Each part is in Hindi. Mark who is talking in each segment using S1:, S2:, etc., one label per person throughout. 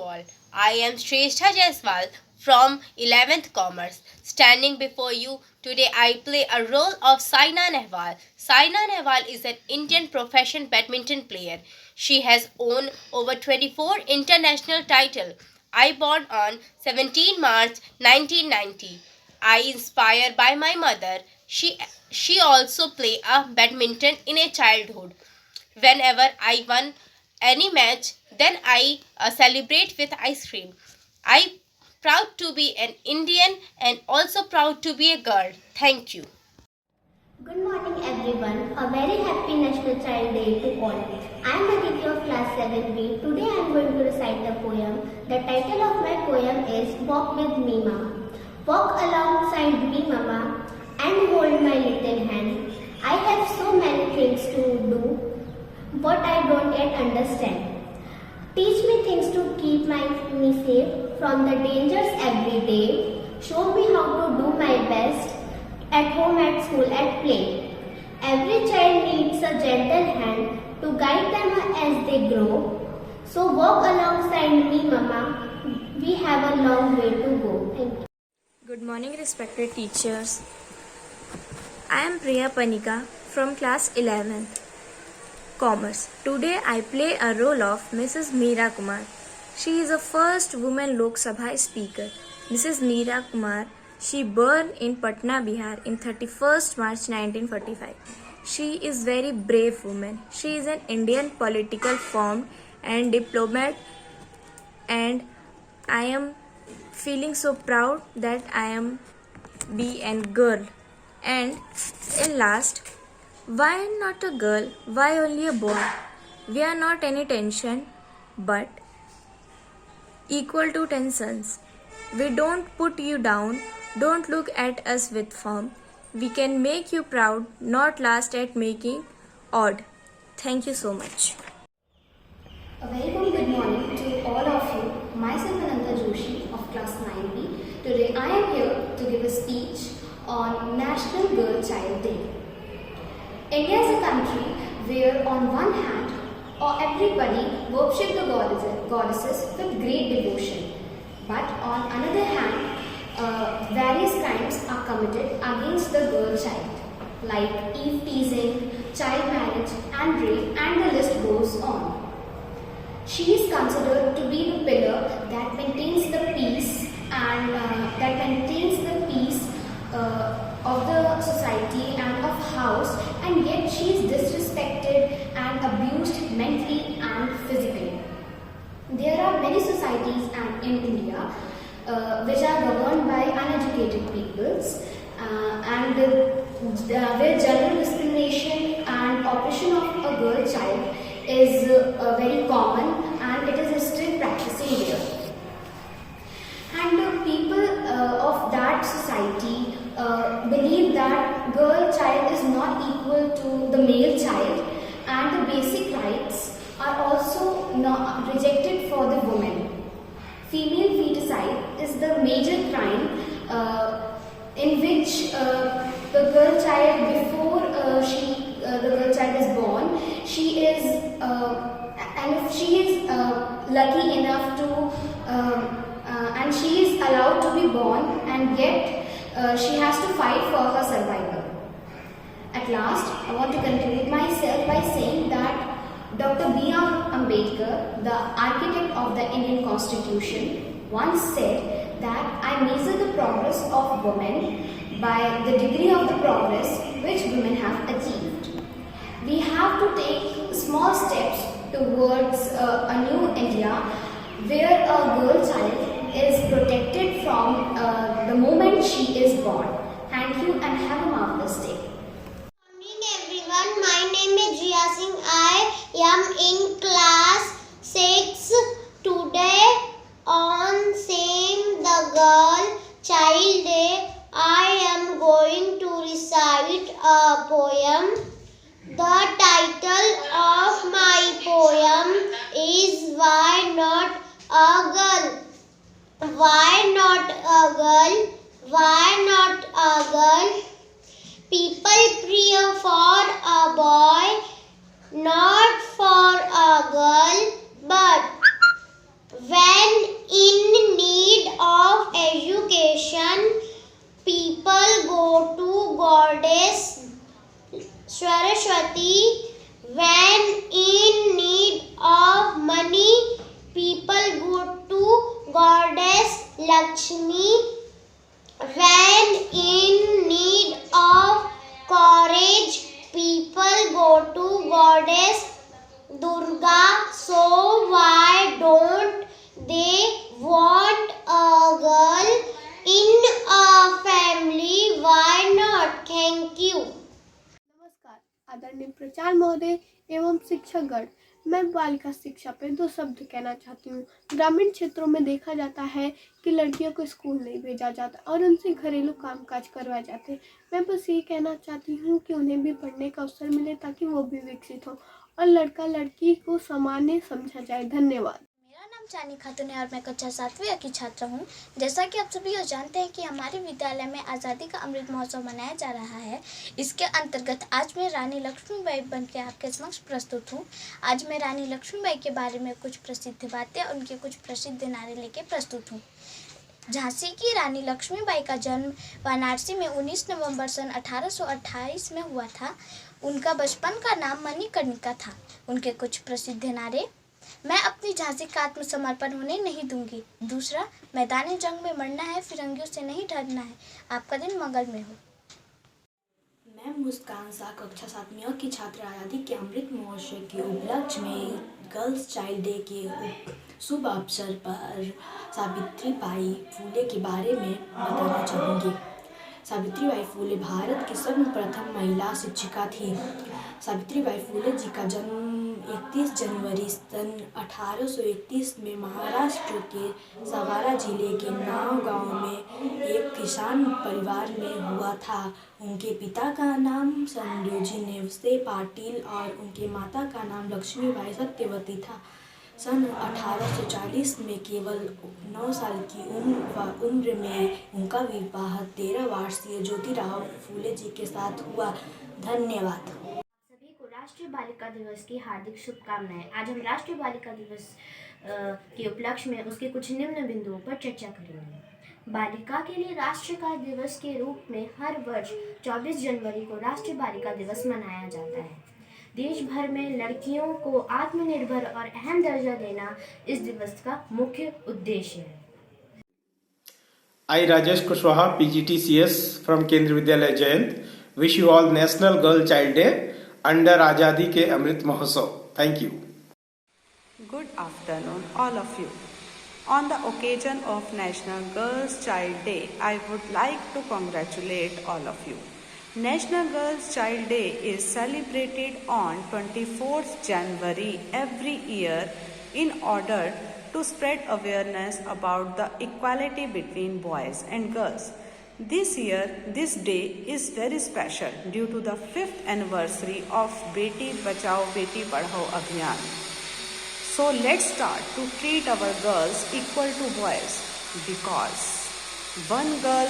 S1: all. I am Shrestha Jaiswal from 11th Commerce. Standing before you today, I play a role of Saina Nehwal. Saina Nehwal is an Indian professional badminton player. She has won over 24 international titles. I born on 17 March 1990. I inspired by my mother. She also play a badminton in a childhood. Whenever I won any match, then I celebrate with ice cream. I proud to be an Indian and also proud to be a girl. Thank you.
S2: Good morning everyone. A very happy National Child Day to all. I am Aditya of class 7B. Today I am going to recite a poem. The title of my poem is Walk with Me Mama. Walk alongside me Mama and hold my little hand. I have so many things to do, but I don't yet understand. Teach me things to keep me safe from the dangers every day. Show me how to do my best at home, at school, at play. Every child needs a gentle hand to guide them as they grow. So walk alongside me, Mama. We have a long way to go. Thank you.
S3: Good morning, respected teachers. I am Priya Panika from class 11th Commerce. Today I play a role of Mrs. Meera Kumar. She is the first woman Lok Sabha speaker. Mrs. Meera Kumar, she born in Patna, Bihar in 31st March 1945. She is very brave woman. She is an Indian political form and diplomat, and I am feeling so proud that I am be a girl. And in last, why not a girl? Why only a boy? We are not any tension, but equal to 10 sons. We don't put you down. Don't look at us with firm. We can make you proud, not last at making odd. Thank you so much.
S4: A very good morning to all of you. Myself Ananta Joshi of class 9B. Today I am here to give a speech on National Girl Child Day. India is a country where on one hand everybody worship the goddesses with great devotion. But on another hand, various crimes are committed against the girl child, like eve teasing, child marriage and rape, and the list goes on. She is considered to be the pillar that maintains the peace of the society and of house, and yet she is disrespected and abused mentally and physically. There are many societies in India which are governed by uneducated peoples and where general discrimination and oppression of a girl child is very common, and it is still practicing there. And people of that society believe that girl child is not equal to the male child, and the basic rights are also not rejected for the women. Female feticide is the major crime in which the girl child, before the girl child is born, she is and if she is lucky enough to and she is allowed to be born, and yet she has to fight for her survival. At last, I want to conclude myself by saying that Dr. B.R. Ambedkar, the architect of the Indian Constitution, once said that I measure the progress of women by the degree of the progress which women have achieved. We have to take small steps towards a new India where a girl child is protected from the moment she is born. Thank you and have a marvelous day.
S5: Good morning everyone. My name is Jia Singh. I am in class 6. Today on Same the Girl Child Day, I am going to recite a poem. The title of my poem is Why Not a Girl? Why not a girl? Why not a girl? People pray for a boy, not for a girl. But When in need of education, people go to Goddess Saraswati. When in need of money, people go to Goddess Lakshmi. When in need of courage, people go to Goddess Durga. So why don't they want a girl in a family? Why not? Thank you.
S6: नमस्कार आदरणीय प्राचार्य महोदय एवं शिक्षकगण, मैं बालिका शिक्षा पे 2 शब्द कहना चाहती हूँ। ग्रामीण क्षेत्रों में देखा जाता है कि लड़कियों को स्कूल नहीं भेजा जाता और उनसे घरेलू कामकाज करवाए जाते हैं। मैं बस ये कहना चाहती हूँ कि उन्हें भी पढ़ने का अवसर मिले ताकि वो भी विकसित हो और लड़का लड़की को सामान्य समझा जाए। धन्यवाद।
S3: मेरा नाम चानी खातून है और मैं कक्षा 7वीं की छात्रा हूँ। जैसा कि आप सभी लोग जानते हैं कि हमारे विद्यालय में आज़ादी का अमृत महोत्सव मनाया जा रहा है। इसके अंतर्गत आज मैं रानी लक्ष्मीबाई बनकर आपके समक्ष प्रस्तुत हूँ। आज मैं रानी लक्ष्मीबाई के बारे में कुछ प्रसिद्ध बातें और उनके कुछ प्रसिद्ध नारे लेके प्रस्तुत हूँ। झांसी की रानी लक्ष्मीबाई का जन्म वाराणसी में 19 नवंबर सन 1828 में हुआ था। उनका बचपन का नाम मणिकर्णिका था। उनके कुछ प्रसिद्ध नारे: मैं अपनी झांसी का आत्मसमर्पण होने नहीं दूंगी। दूसरा, मैदान जंग में मरना है, फिरंगियों से नहीं डरना है। आपका दिन मंगल में हो।
S7: मैं मुस्कान शाह कक्षा 7वीं की छात्रा आज़ादी के अमृत महोत्सव के उपलक्ष्य में गर्ल्स चाइल्ड डे के शुभ अवसर पर सावित्रीबाई फूले के बारे में बताना चाहूँगी। सावित्रीबाई फूले भारत की सर्वप्रथम महिला शिक्षिका थी। सावित्रीबाई फूले जी का जन्म 31 जनवरी सन 1831 में महाराष्ट्र के सातारा जिले के नाव गांव में एक किसान परिवार में हुआ था। उनके पिता का नाम संयोजी नेवसे पाटिल और उनके माता का नाम लक्ष्मीबाई सत्यवती था। सन 1840 में केवल 9 साल की उम्र में उनका विवाह 13 वर्षीय ज्योतिराव फूले जी के साथ हुआ। धन्यवाद।
S8: सभी को राष्ट्रीय बालिका दिवस की हार्दिक शुभकामनाएं। आज हम राष्ट्रीय बालिका दिवस के उपलक्ष्य में उसके कुछ निम्न बिंदुओं पर चर्चा करेंगे। बालिका के लिए राष्ट्रीय कार्य दिवस के रूप में हर वर्ष 24 जनवरी को राष्ट्रीय बालिका दिवस मनाया जाता है। देश भर में लड़कियों को आत्मनिर्भर और अहम दर्जा देना इस दिवस का मुख्य उद्देश्य है।
S9: I, Rajesh Kushwaha, PGTCS from Kendriya Vidyalaya Jayant, wish you all National Girl Child Day under Azadi ke Amrit Mahotsav. Thank you.
S10: Good afternoon, all of you. On the occasion of National Girls Child Day, I would like to congratulate all of you. National Girls Child Day is celebrated on 24th January every year in order to spread awareness about the equality between boys and girls. This year, this day is very special due to the 5th anniversary of Beti Bachao Beti Padhao Abhiyan. So let's start to treat our girls equal to boys, because one girl,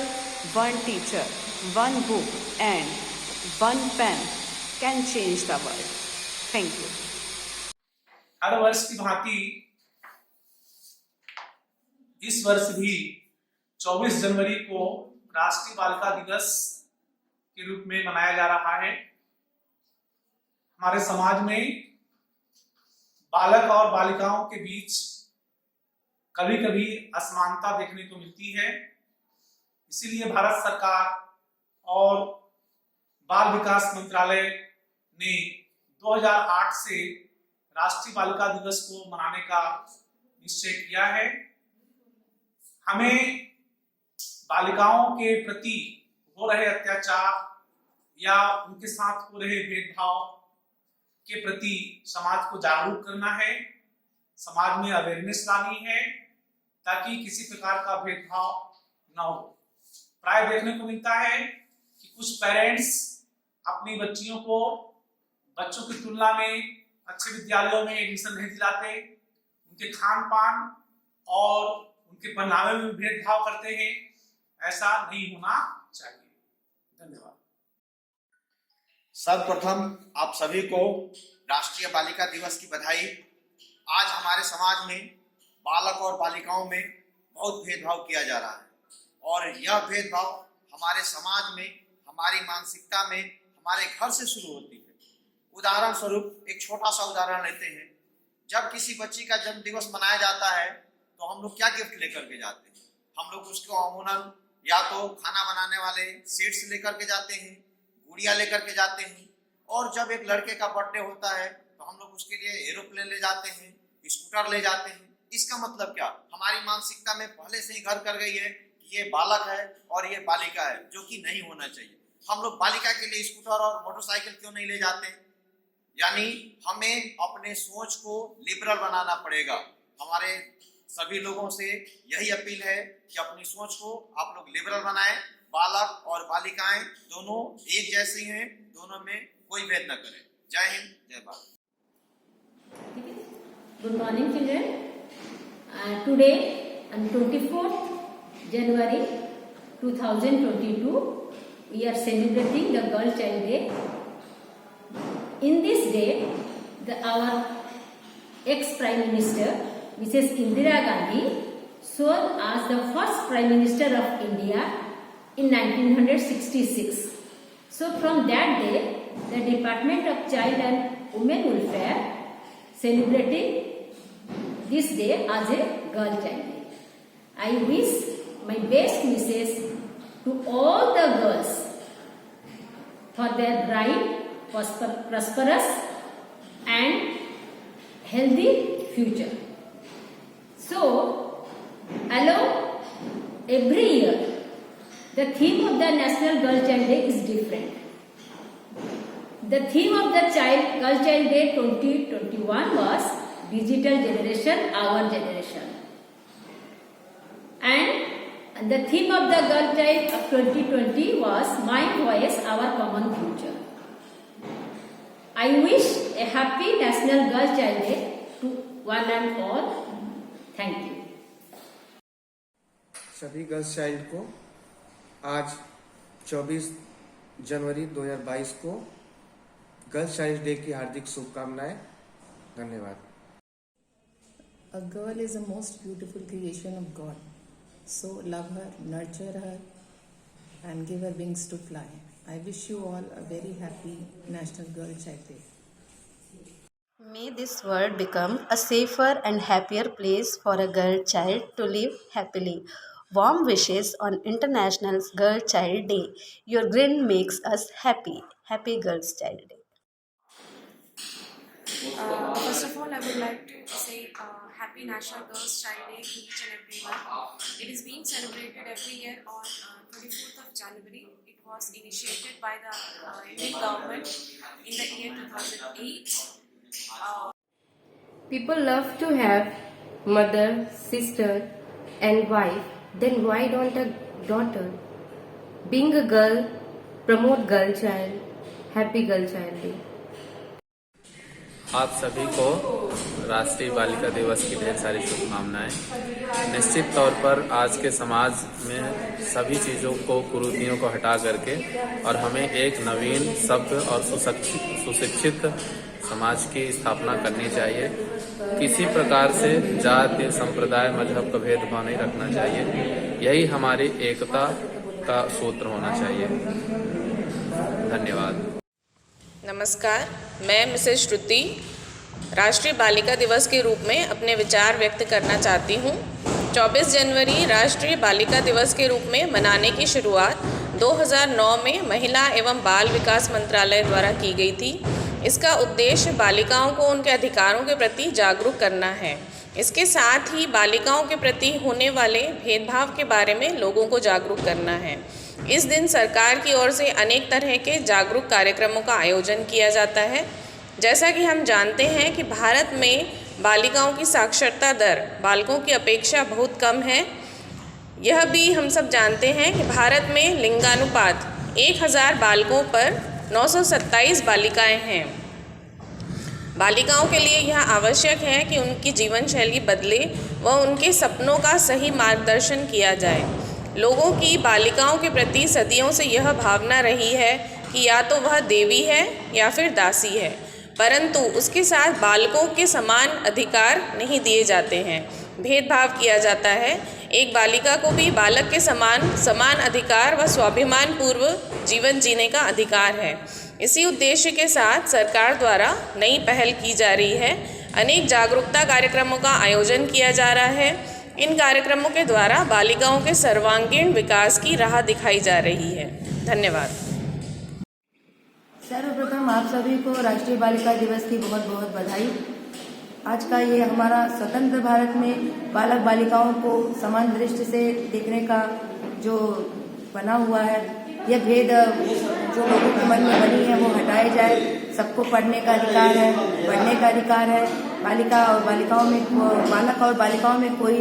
S10: one teacher, one book and one pen can change the world. Thank you.
S11: हर वर्ष की भांति इस वर्ष भी 24 जनवरी को राष्ट्रीय बालिका दिवस के रूप में मनाया जा रहा है। हमारे समाज में बालक और बालिकाओं के बीच कभी कभी असमानता देखने को मिलती है। इसीलिए भारत सरकार और बाल विकास मंत्रालय ने 2008 से राष्ट्रीय बालिका दिवस को मनाने का निश्चय किया है। हमें बालिकाओं के प्रति हो रहे अत्याचार या उनके साथ हो रहे भेदभाव के प्रति समाज को जागरूक करना है, समाज में अवेयरनेस लानी है ताकि किसी प्रकार का भेदभाव न हो। प्राय देखने को मिलता है कि कुछ पेरेंट्स अपनी बच्चों की तुलना में अच्छे विद्यालयों में एडमिशन नहीं दिलाते, उनके खान पान और उनके पहनावे में भेदभाव करते हैं। ऐसा नहीं होना चाहिए। धन्यवाद।
S12: सर्वप्रथम आप सभी को राष्ट्रीय बालिका दिवस की बधाई। आज हमारे समाज में बालक और बालिकाओं में बहुत भेदभाव किया जा रहा है और यह भेदभाव हमारे समाज में, हमारी मानसिकता में, हमारे घर से शुरू होती है। उदाहरण स्वरूप एक छोटा सा उदाहरण लेते हैं। जब किसी बच्ची का जन्म दिवस मनाया जाता है तो हम लोग क्या गिफ्ट लेकर के जाते हैं? हम लोग उसको अमूमन या तो खाना बनाने वाले सेट्स लेकर के जाते हैं, गुड़िया लेकर के जाते हैं, और जब एक लड़के का बर्थडे होता है तो हम लोग उसके लिए एरोप्लेन ले जाते हैं, स्कूटर ले जाते हैं। इसका मतलब क्या? हमारी मानसिकता में पहले से ही घर कर गई है कि ये बालक है और ये बालिका है, जो कि नहीं होना चाहिए। हम लोग बालिका के लिए स्कूटर और मोटरसाइकिल क्यों नहीं ले जाते? यानी हमें अपने सोच को लिबरल बनाना पड़ेगा। हमारे सभी लोगों से यही अपील है कि अपनी सोच को आप लोग लिबरल बनाएं। बालक और बालिकाएं दोनों एक जैसी हैं, दोनों में कोई भेद न करें। जय हिंद, जय Bharat.
S13: Good morning, children. Today on 24th January 2022, we are celebrating the Girl Child Day. In this day, our ex-Prime Minister, Mrs. Indira Gandhi, served as the first Prime Minister of India in 1966. So from that day, the Department of Child and Women Welfare celebrating this day as a Girl Child Day. I wish my best wishes to all the girls for their bright, prosperous and healthy future. So, along every year, the theme of the National Girl Child Day is different. The theme of the Girl Child Day 2021 was Digital Generation, Our Generation. And the theme of the Girl Child of 2020 was My Voice, Our Common Future. I wish a happy National Girl Child Day to one and all. Thank you.
S14: सभी गर्ल्स चाइल्ड को आज 24 जनवरी 2022 को गर्ल्स चाइल्ड डे की हार्दिक शुभकामनाएं। धन्यवाद।
S15: A girl is the most beautiful creation of God. So love her, nurture her, and give her wings to fly. I wish you all a very happy National Girl Child Day.
S16: May this world become a safer and happier place for a girl child to live happily. Warm wishes on International Girl Child Day. Your grin makes us happy. Happy Girls Child Day.
S17: First of all, I would like to say Happy National Girls Child Day to each and everyone. It is being celebrated every year on 24th of January. It was initiated by the Indian government in the year 2008.
S18: People love to have mother, sister and wife. Then why don't a daughter? Being a girl, promote girl child. Happy Girl Child Day.
S19: आप सभी को राष्ट्रीय बालिका दिवस की ढेर सारी शुभकामनाएं। निश्चित तौर पर आज के समाज में सभी चीज़ों को, कुरीतियों को हटा करके और हमें एक नवीन, सभ्य और सुशिक्षित समाज की स्थापना करनी चाहिए। किसी प्रकार से जाति, संप्रदाय, मजहब का भेदभाव नहीं रखना चाहिए। यही हमारी एकता का सूत्र होना चाहिए। धन्यवाद।
S20: नमस्कार, मैं मिसेस श्रुति राष्ट्रीय बालिका दिवस के रूप में अपने विचार व्यक्त करना चाहती हूँ। 24 जनवरी राष्ट्रीय बालिका दिवस के रूप में मनाने की शुरुआत 2009 में महिला एवं बाल विकास मंत्रालय द्वारा की गई थी। इसका उद्देश्य बालिकाओं को उनके अधिकारों के प्रति जागरूक करना है। इसके साथ ही बालिकाओं के प्रति होने वाले भेदभाव के बारे में लोगों को जागरूक करना है। इस दिन सरकार की ओर से अनेक तरह के जागरूक कार्यक्रमों का आयोजन किया जाता है। जैसा कि हम जानते हैं कि भारत में बालिकाओं की साक्षरता दर बालकों की अपेक्षा बहुत कम है। यह भी हम सब जानते हैं कि भारत में लिंगानुपात 1000 बालकों पर 927 बालिकाएं हैं। बालिकाओं के लिए यह आवश्यक है कि उनकी जीवन शैली बदले व उनके सपनों का सही मार्गदर्शन किया जाए। लोगों की बालिकाओं के प्रति सदियों से यह भावना रही है कि या तो वह देवी है या फिर दासी है, परंतु उसके साथ बालकों के समान अधिकार नहीं दिए जाते हैं। भेदभाव किया जाता है। एक बालिका को भी बालक के समान अधिकार व स्वाभिमान पूर्व जीवन जीने का अधिकार है। इसी उद्देश्य के साथ सरकार द्वारा नई पहल की जा रही है। अनेक जागरूकता कार्यक्रमों का आयोजन किया जा रहा है। इन कार्यक्रमों के द्वारा बालिकाओं के सर्वांगीण विकास की राह दिखाई जा रही है। धन्यवाद।
S21: सर्वप्रथम आप सभी को राष्ट्रीय बालिका दिवस की बहुत बहुत बधाई। आज का ये हमारा स्वतंत्र भारत में बालक बालिकाओं को समान दृष्टि से देखने का जो बना हुआ है, यह भेद जो लोगों के मन में बनी है वो हटाए जाए। सबको पढ़ने का अधिकार है, पढ़ने का अधिकार है। बालिका और बालिकाओं में, बालक और बालिकाओं में कोई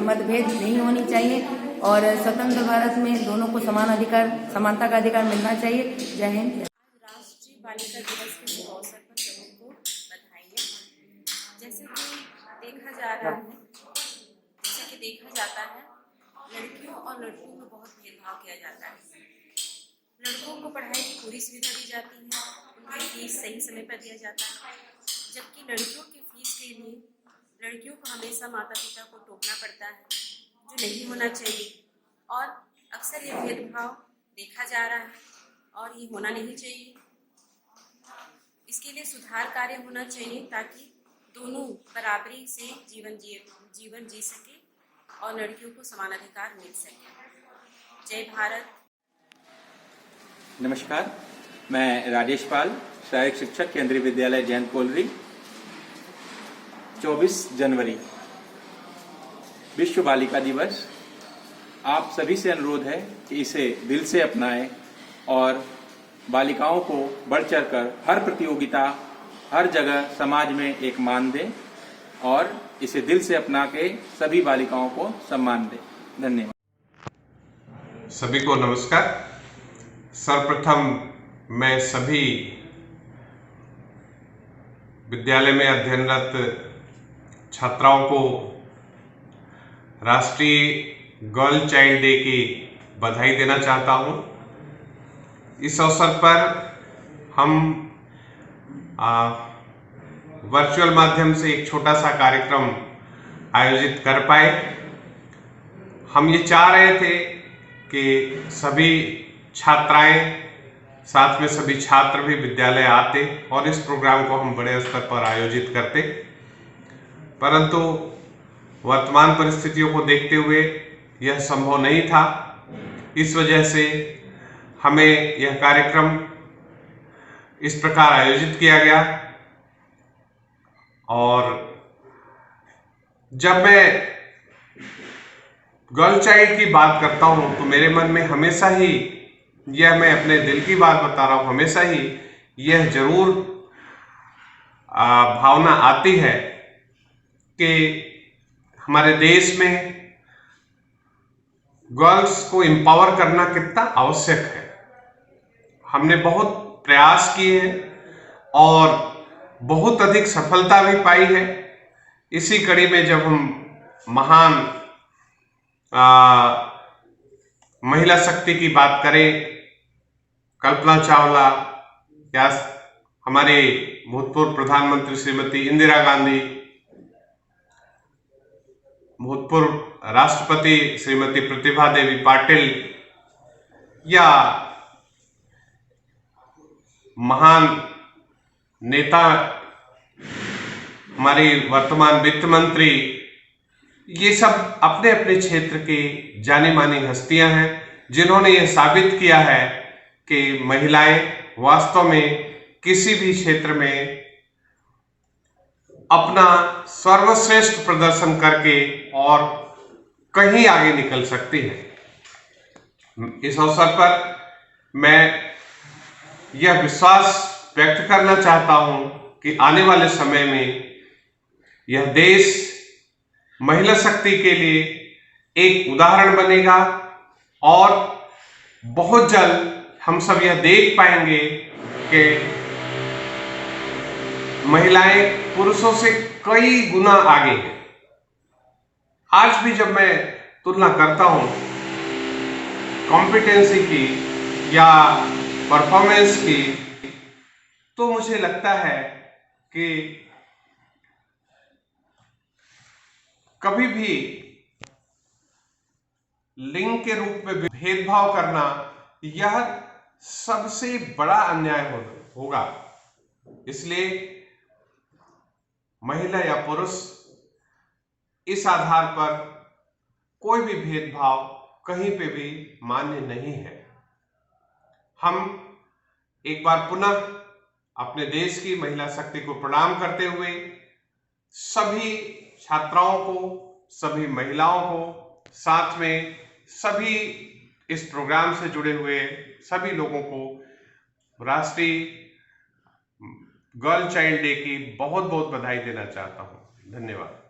S21: मतभेद नहीं होनी चाहिए और स्वतंत्र भारत में दोनों को समान अधिकार, समानता का अधिकार मिलना चाहिए। जय हिंद।
S22: राष्ट्रीय बालिका दिवस के शुभ अवसर पर सभी को बधाइयाँ। जैसे कि देखा जाता है लड़कियों और लड़कों में बहुत भेदभाव किया जाता है। लड़कों को पढ़ाई की पूरी सुविधा दी जाती है, उनकी फीस सही समय पर दिया जाता है, जबकि लड़कियों की फीस के लिए लड़कियों को हमेशा माता पिता को टोकना पड़ता है, जो नहीं होना चाहिए। और अक्सर ये भेदभाव देखा जा रहा है और ये होना नहीं चाहिए। इसके लिए सुधार कार्य होना चाहिए ताकि दोनों बराबरी से जीवन जी सके और लड़कियों को समान अधिकार मिल सके। जय भारत।
S23: नमस्कार, मैं राजेश पाल, सहायक शिक्षक, केंद्रीय विद्यालय जैन कोलरी। 24 जनवरी विश्व बालिका दिवस। आप सभी से अनुरोध है कि इसे दिल से अपनाएं और बालिकाओं को बढ़ चढ़कर हर प्रतियोगिता, हर जगह समाज में एक मान दें और इसे दिल से अपना के सभी बालिकाओं को सम्मान दें। धन्यवाद।
S24: सभी को नमस्कार। सर्वप्रथम मैं सभी विद्यालय में अध्ययनरत छात्राओं को राष्ट्रीय गर्ल चाइल्ड डे की बधाई देना चाहता हूं। इस अवसर पर हम वर्चुअल माध्यम से एक छोटा सा कार्यक्रम आयोजित कर पाए। हम ये चाह रहे थे कि सभी छात्राएं, साथ में सभी छात्र भी विद्यालय आते और इस प्रोग्राम को हम बड़े स्तर पर आयोजित करते, परंतु वर्तमान परिस्थितियों को देखते हुए यह संभव नहीं था। इस वजह से हमें यह कार्यक्रम इस प्रकार आयोजित किया गया। और जब मैं गर्ल चाइल्ड की बात करता हूं तो मेरे मन में हमेशा ही यह, मैं अपने दिल की बात बता रहा हूं, हमेशा ही यह जरूर भावना आती है कि हमारे देश में गर्ल्स को एम्पावर करना कितना आवश्यक है। हमने बहुत प्रयास किए हैं और बहुत अधिक सफलता भी पाई है। इसी कड़ी में जब हम महान महिला शक्ति की बात करें, कल्पना चावला या हमारे भूतपूर्व प्रधानमंत्री श्रीमती इंदिरा गांधी, भूतपूर्व राष्ट्रपति श्रीमती प्रतिभा देवी पाटिल या महान नेता हमारी वर्तमान वित्त मंत्री, ये सब अपने अपने क्षेत्र की जानी मानी हस्तियां हैं जिन्होंने ये साबित किया है कि महिलाएं वास्तव में किसी भी क्षेत्र में अपना सर्वश्रेष्ठ प्रदर्शन करके और कहीं आगे निकल सकती हैं। इस अवसर पर मैं यह विश्वास व्यक्त करना चाहता हूं कि आने वाले समय में यह देश महिला शक्ति के लिए एक उदाहरण बनेगा और बहुत जल्द हम सब यह देख पाएंगे कि महिलाएं पुरुषों से कई गुना आगे हैं। आज भी जब मैं तुलना करता हूं कॉम्पिटेंसी की या परफॉर्मेंस की, तो मुझे लगता है कि कभी भी लिंग के रूप में भेदभाव करना यह सबसे बड़ा अन्याय होगा। इसलिए महिला या पुरुष इस आधार पर कोई भी भेदभाव कहीं पे भी मान्य नहीं है। हम एक बार पुनः अपने देश की महिला शक्ति को प्रणाम करते हुए सभी छात्राओं को, सभी महिलाओं को, साथ में सभी इस प्रोग्राम से जुड़े हुए सभी लोगों को राष्ट्रीय गर्ल चाइल्ड डे की बहुत बहुत बधाई देना चाहता हूं। धन्यवाद।